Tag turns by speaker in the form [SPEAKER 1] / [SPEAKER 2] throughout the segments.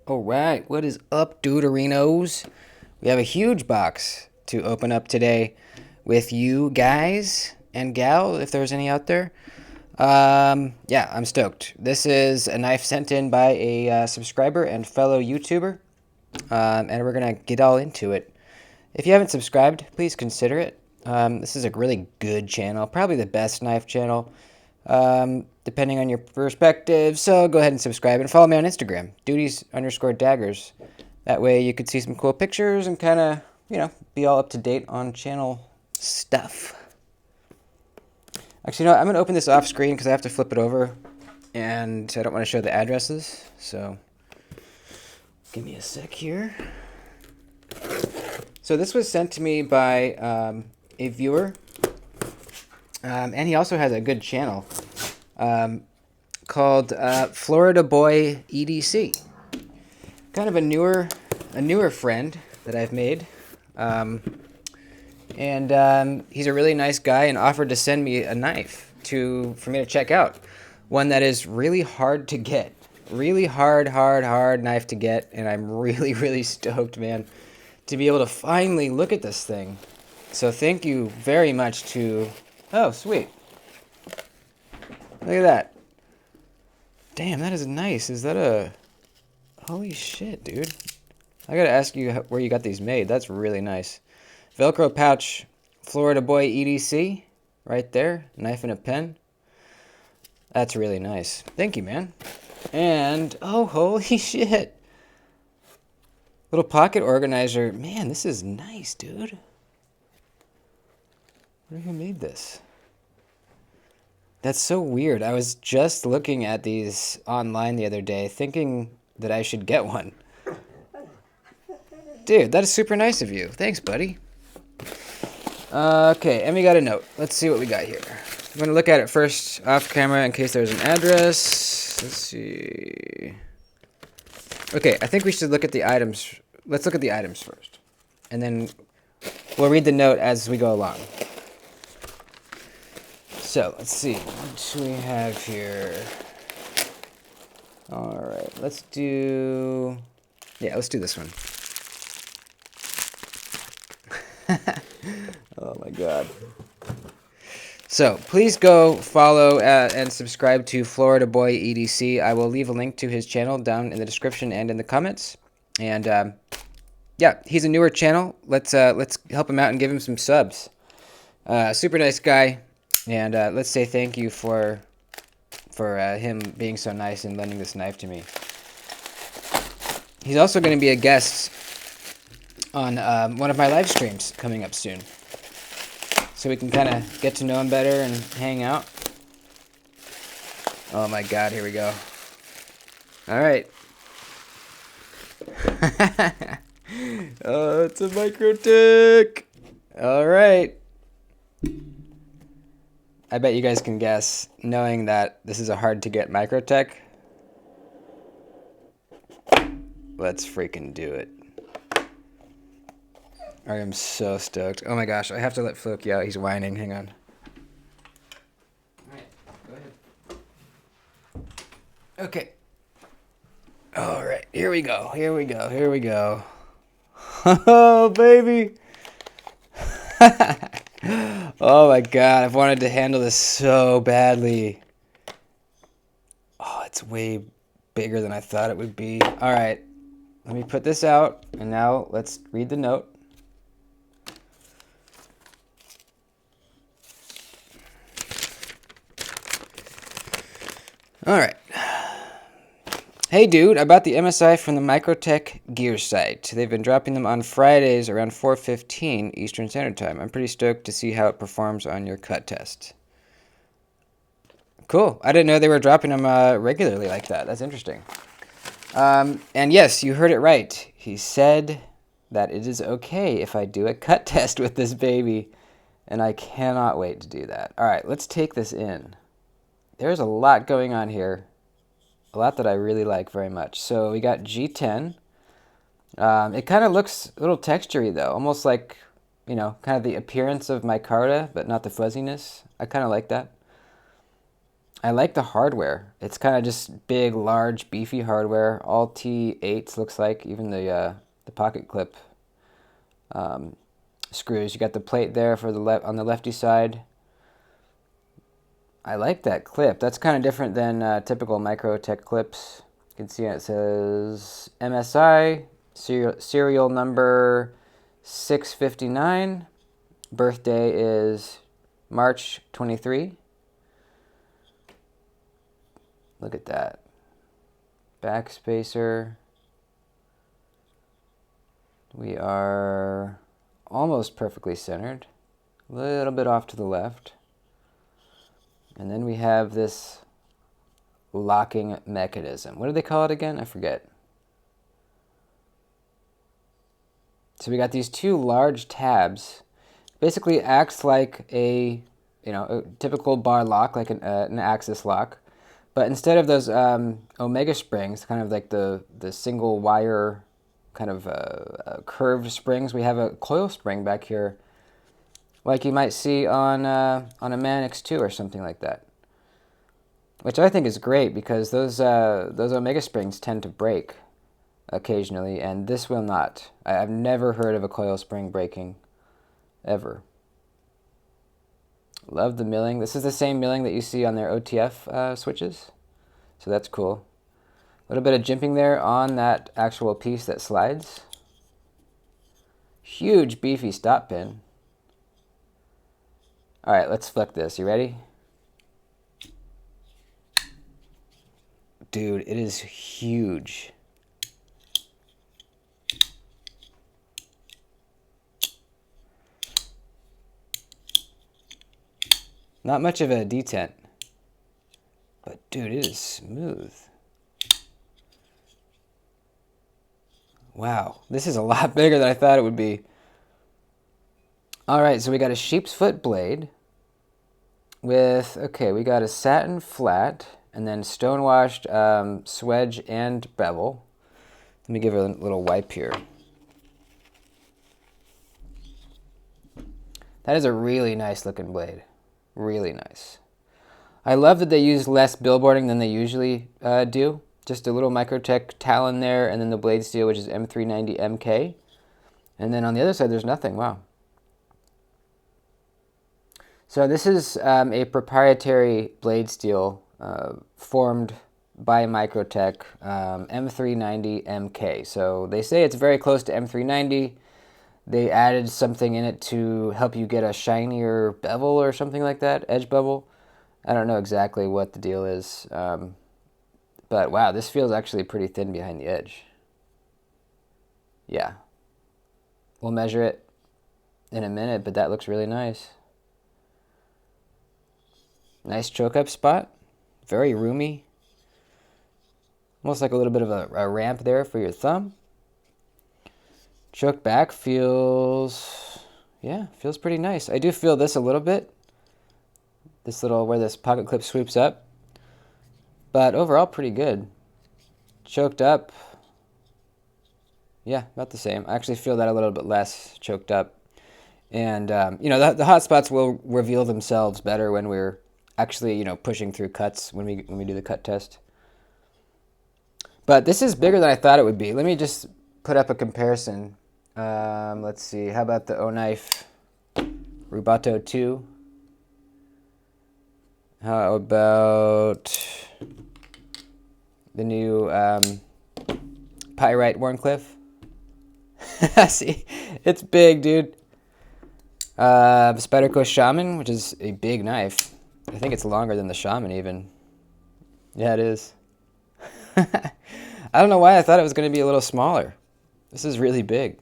[SPEAKER 1] All right, what is up, Deuterinos? We have a huge box to open up today with you guys and gal, if there's any out there. Yeah, I'm stoked. This is a knife sent in by a subscriber and fellow YouTuber, and we're gonna get all into it. If you haven't subscribed, please consider it. This is a really good channel, probably the best knife channel, depending on your perspective. So go ahead and subscribe and follow me on Instagram, duties_daggers. That way you could see some cool pictures and kind of, be all up to date on channel stuff. Actually, I'm going to open this off screen because I have to flip it over and I don't want to show the addresses. So give me a sec here. So this was sent to me by a viewer, and he also has a good channel called Florida Boy EDC. Kind of a newer friend that I've made, and he's a really nice guy and offered to send me a knife for me to check out. One that is really hard to get, really hard knife to get, and I'm really stoked, man, to be able to finally look at this thing. So thank you very much to... Oh, sweet. Look at that. Damn, that is nice. Is that a... Holy shit, dude. I gotta ask you where you got these made. That's really nice. Velcro pouch, Florida Boy EDC. Right there. Knife and a pen. That's really nice. Thank you, man. And... Oh, holy shit. Little pocket organizer. Man, this is nice, dude. Who made this? That's so weird. I was just looking at these online the other day, thinking that I should get one. Dude, that is super nice of you. Thanks, buddy. Okay, and we got a note. Let's see what we got here. I'm going to look at it first off camera in case there's an address. Let's see. Okay, I think we should look at the items. Let's look at the items first. And then we'll read the note as we go along. So, let's see, what do we have here? Alright, let's do this one. Oh my god. So, please go follow and subscribe to Florida Boy EDC. I will leave a link to his channel down in the description and in the comments. And, yeah, he's a newer channel. Let's help him out and give him some subs. Super nice guy. And let's say thank you for him being so nice and lending this knife to me. He's also going to be a guest on one of my live streams coming up soon. So we can kind of get to know him better and hang out. Oh my god, here we go. Alright. Oh, it's a Microtech! Alright. I bet you guys can guess, knowing that this is a hard-to-get Microtech. Let's freaking do it. I am so stoked. Oh my gosh, I have to let Floki out. He's whining. Hang on. Alright, go ahead. Okay. Alright, here we go. Oh, baby! Oh my god, I've wanted to handle this so badly. Oh, it's way bigger than I thought it would be. Alright, let me put this out, and now let's read the note. Alright. Hey dude, I bought the MSI from the Microtech gear site. They've been dropping them on Fridays around 4:15 Eastern Standard Time. I'm pretty stoked to see how it performs on your cut test. Cool. I didn't know they were dropping them regularly like that. That's interesting. And yes, you heard it right. He said that it is okay if I do a cut test with this baby. And I cannot wait to do that. Alright, let's take this in. There's a lot going on here. A lot that I really like very much. So we got G10. It kind of looks a little textury though, almost like, kind of the appearance of micarta, but not the fuzziness. I kind of like that. I like the hardware. It's kind of just big, large, beefy hardware. All T8s looks like, even the pocket clip screws. You got the plate there for the on the lefty side. I like that clip. That's kind of different than typical Microtech clips. You can see it says MSI, serial number 659. Birthday is March 23. Look at that. Backspacer. We are almost perfectly centered. A little bit off to the left. And then we have this locking mechanism. What do they call it again? I forget. So we got these two large tabs. Basically acts like a typical bar lock, like an axis lock. But instead of those omega springs, kind of like the single wire kind of curved springs, we have a coil spring back here, like you might see on a Manix 2 or something like that. Which I think is great because those omega springs tend to break occasionally, and this will not. I've never heard of a coil spring breaking, ever. Love the milling. This is the same milling that you see on their OTF switches, so that's cool. A little bit of jimping there on that actual piece that slides. Huge beefy stop pin. All right, let's flick this. You ready? Dude, it is huge. Not much of a detent, but dude, it is smooth. Wow, this is a lot bigger than I thought it would be. All right, so we got a sheep's foot blade with, okay, we got a satin flat and then stone-washed swedge and bevel. Let me give it a little wipe here. That is a really nice looking blade. Really nice. I love that they use less billboarding than they usually do. Just a little Microtech talon there, and then the blade steel, which is M390 MK. And then on the other side, there's nothing. Wow. So this is a proprietary blade steel formed by Microtech, M390 MK. So they say it's very close to M390. They added something in it to help you get a shinier bevel or something like that, edge bevel. I don't know exactly what the deal is, but wow, this feels actually pretty thin behind the edge. Yeah. We'll measure it in a minute, but that looks really nice. Nice choke up spot, very roomy. Almost like a little bit of a ramp there for your thumb. Choke back feels, yeah, feels pretty nice. I do feel this a little bit. This little, where this pocket clip swoops up. But overall, pretty good. Choked up, yeah, about the same. I actually feel that a little bit less choked up. And, the hot spots will reveal themselves better when we're actually, pushing through cuts when we do the cut test. But this is bigger than I thought it would be. Let me just put up a comparison. Let's see. How about the O-Knife Rubato 2? How about the new Pyrite Warncliffe? See, it's big, dude. Spyderco Shaman, which is a big knife. I think it's longer than the Shaman even. Yeah, it is. I don't know why I thought it was going to be a little smaller. This is really big.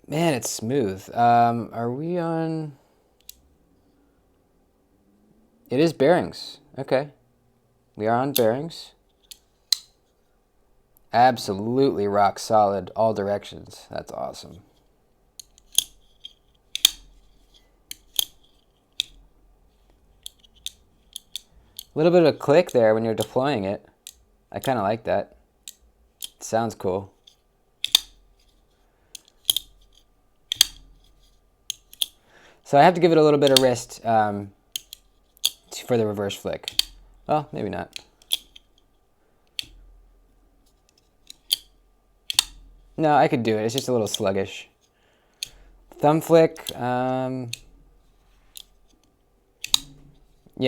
[SPEAKER 1] Man, it's smooth. Are we on... It is bearings. Okay. We are on bearings. Absolutely rock solid, all directions. That's awesome. A little bit of a click there when you're deploying it. I kind of like that. It sounds cool. So I have to give it a little bit of wrist for the reverse flick. Well, maybe not. No, I could do it. It's just a little sluggish. Thumb flick. Yeah,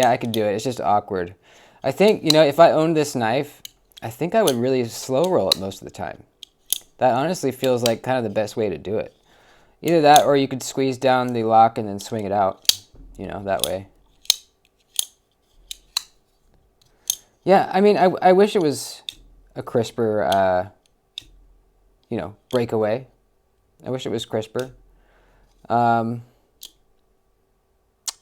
[SPEAKER 1] I could do it. It's just awkward. I think, you know, if I owned this knife, I think I would really slow roll it most of the time. That honestly feels like kind of the best way to do it. Either that or you could squeeze down the lock and then swing it out, you know, that way. Yeah, I mean, I wish it was a crisper, you know, breakaway. I wish it was crisper.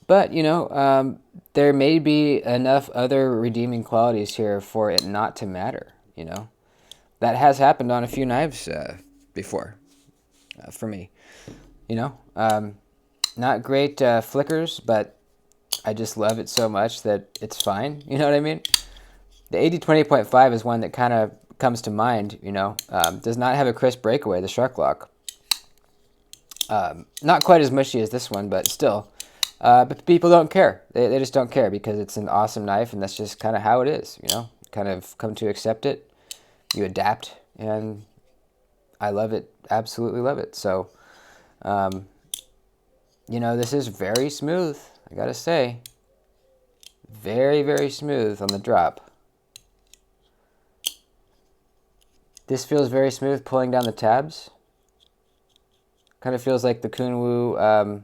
[SPEAKER 1] But, you know, there may be enough other redeeming qualities here for it not to matter, you know. That has happened on a few knives before for me, you know. Not great flickers, but I just love it so much that it's fine, you know what I mean? The 80-20.5 is one that kind of comes to mind, you know. Does not have a crisp breakaway, the Shark Lock. Not quite as mushy as this one, but still. But people don't care. They just don't care because it's an awesome knife, and that's just kind of how it is, you know. Kind of come to accept it. You adapt, and I love it. Absolutely love it. So, you know, this is very smooth, I gotta say. Very, very smooth on the drop. This feels very smooth pulling down the tabs. Kind of feels like the Kunwu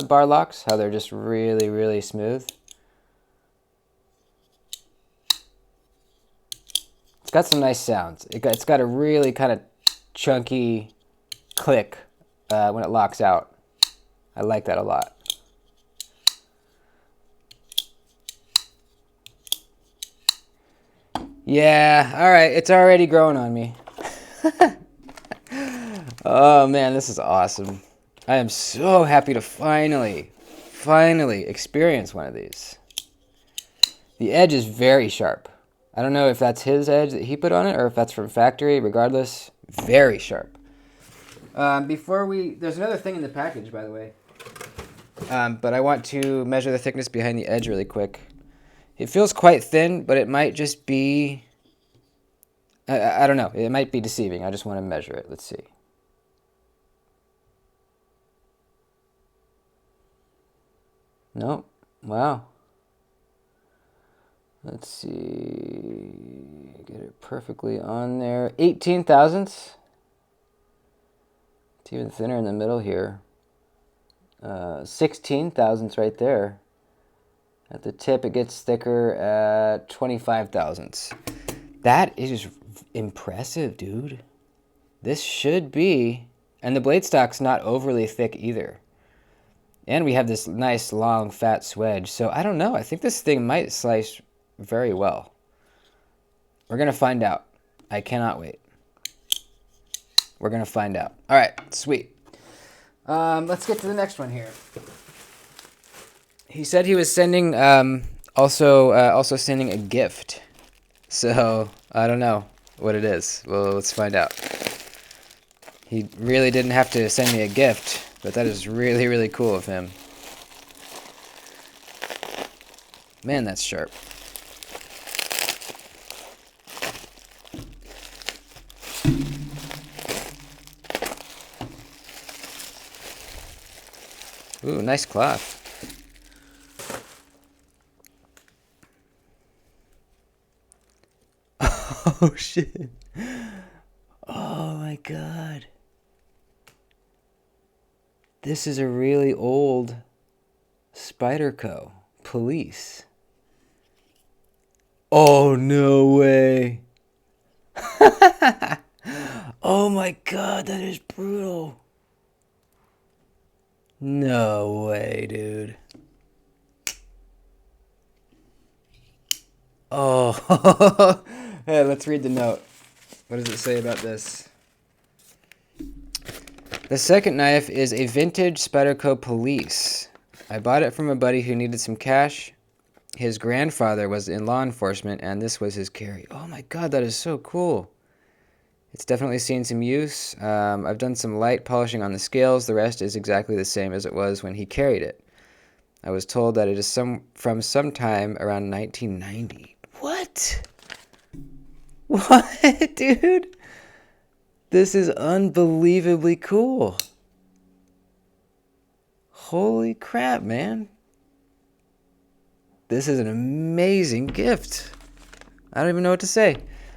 [SPEAKER 1] bar locks, how they're just really, really smooth. It's got some nice sounds. It's got a really kind of chunky click when it locks out. I like that a lot. Yeah, all right, it's already growing on me. Oh man, this is awesome. I am so happy to finally experience one of these. The edge is very sharp. I don't know if that's his edge that he put on it or if that's from factory. Regardless, very sharp. There's another thing in the package, by the way. But I want to measure the thickness behind the edge really quick. It feels quite thin, but it might just be... I don't know. It might be deceiving. I just want to measure it. Let's see. Nope. Wow. Let's see. Get it perfectly on there. 18 thousandths. It's even thinner in the middle here. 16 thousandths right there. At the tip, it gets thicker at 25 thousandths. That is impressive, dude. This should be... And the blade stock's not overly thick either. And we have this nice, long, fat swedge. So I don't know. I think this thing might slice very well. We're going to find out. I cannot wait. We're going to find out. All right, sweet. Let's get to the next one here. He said he was sending, also sending a gift. So I don't know what it is. Well, let's find out. He really didn't have to send me a gift, but that is really, really cool of him. Man, that's sharp. Ooh, nice cloth. Oh, shit. Oh, my God. This is a really old Spyderco police. Oh, no way. Oh, my God, that is brutal. No way, dude. Oh, hey, let's read the note. What does it say about this? The second knife is a vintage Spyderco Police. I bought it from a buddy who needed some cash. His grandfather was in law enforcement, and this was his carry. Oh my God, that is so cool. It's definitely seen some use. I've done some light polishing on the scales. The rest is exactly the same as it was when he carried it. I was told that it is from sometime around 1990. What? What, dude? This is unbelievably cool. Holy crap, man. This is an amazing gift. I don't even know what to say.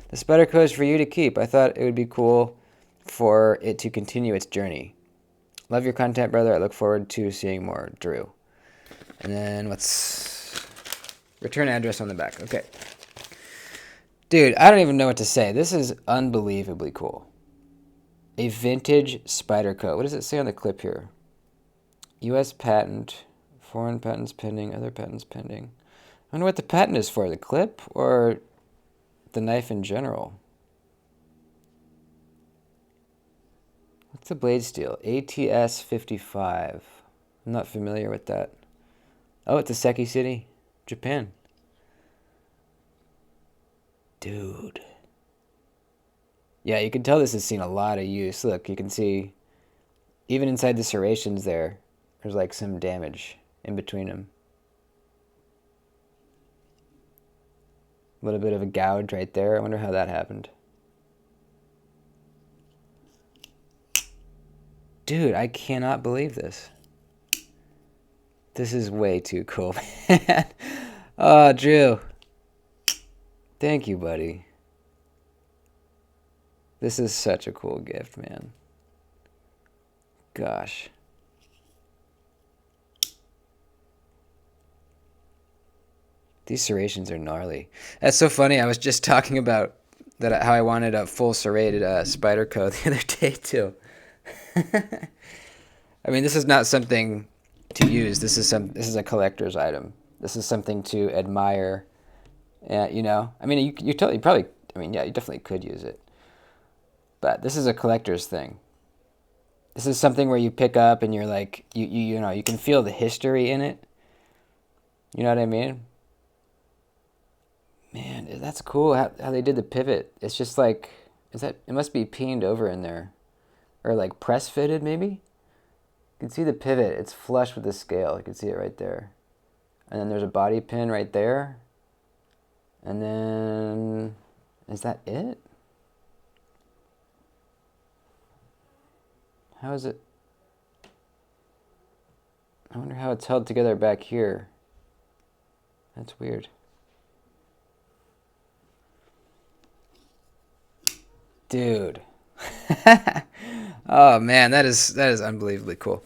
[SPEAKER 1] The Spyderco is for you to keep. I thought it would be cool for it to continue its journey. Love your content, brother. I look forward to seeing more. Drew. And then what's return address on the back. Okay. Dude, I don't even know what to say. This is unbelievably cool. A vintage Spyderco. What does it say on the clip here? U.S. patent, foreign patents pending, other patents pending. I wonder what the patent is for, the clip or the knife in general? What's the blade steel? ATS 55. I'm not familiar with that. Oh, it's a Seki City, Japan. Dude. Yeah, you can tell this has seen a lot of use. Look, you can see even inside the serrations there's like some damage in between them. A little bit of a gouge right there. I wonder how that happened. Dude, I cannot believe this. This is way too cool, man. Oh, Drew. Thank you, buddy. This is such a cool gift, man. Gosh. These serrations are gnarly. That's so funny. I was just talking about that how I wanted a full serrated Spyderco the other day too. I mean, this is not something to use. This is a collector's item. This is something to admire. You know, I mean, you probably. I mean, yeah, you definitely could use it. But this is a collector's thing. This is something where you pick up and you're like, you know, you can feel the history in it. You know what I mean? Man, that's cool how they did the pivot. It's just like, it must be peened over in there. Or like press fitted maybe? You can see the pivot. It's flush with the scale. You can see it right there. And then there's a body pin right there. And then, is that it? How is it? I wonder how it's held together back here. That's weird. Dude. Oh man, that is unbelievably cool.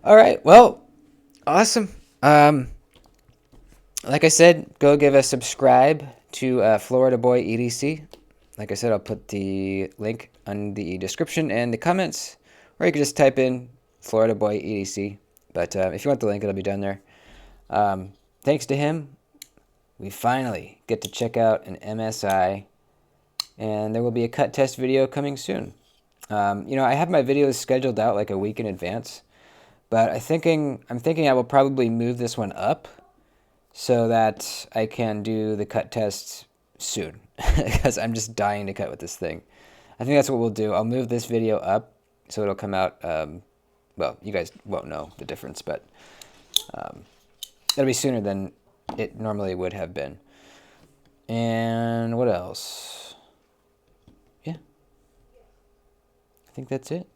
[SPEAKER 1] All right, well, awesome. Like I said, go give a subscribe to Florida Boy EDC. Like I said, I'll put the link on the description and the comments, or you can just type in Florida Boy EDC. But if you want the link, it'll be down there. Thanks to him, we finally get to check out an MSI, and there will be a cut test video coming soon. You know, I have my videos scheduled out like a week in advance, but I'm thinking I will probably move this one up so that I can do the cut test soon, because I'm just dying to cut with this thing. I think that's what we'll do. I'll move this video up so it'll come out, well, you guys won't know the difference, but it'll be sooner than it normally would have been. And what else? Yeah. I think that's it.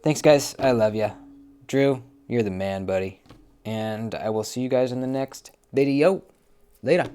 [SPEAKER 1] Thanks, guys. I love ya. Drew, you're the man, buddy. And I will see you guys in the next video. Later.